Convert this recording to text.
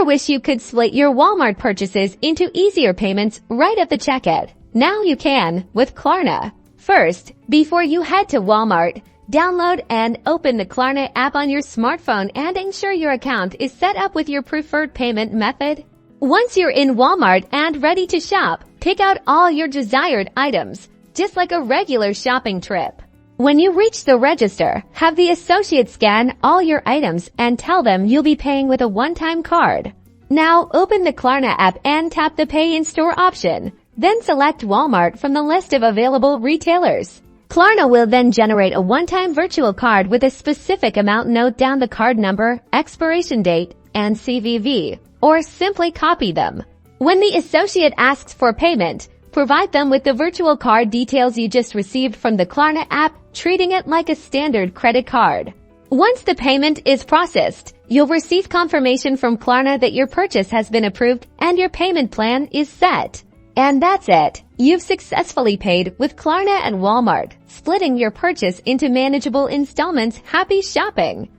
Ever wish you could split your Walmart purchases into easier payments right at the checkout? Now you can with Klarna. First, before you head to Walmart, download and open the Klarna app on your smartphone and ensure your account is set up with your preferred payment method. Once you're in Walmart and ready to shop, pick out all your desired items, just like a regular shopping trip. When you reach the register, have the associate scan all your items and tell them you'll be paying with a one-time card. Now open the Klarna app and tap the Pay in Store option. Then select Walmart from the list of available retailers. Klarna will then generate a one-time virtual card with a specific amount. Note down the card number, expiration date, and CVV, or simply copy them. When the associate asks for payment, provide them with the virtual card details you just received from the Klarna app, treating it like a standard credit card. Once the payment is processed, you'll receive confirmation from Klarna that your purchase has been approved and your payment plan is set. And that's it. You've successfully paid with Klarna and Walmart, splitting your purchase into manageable installments. Happy shopping!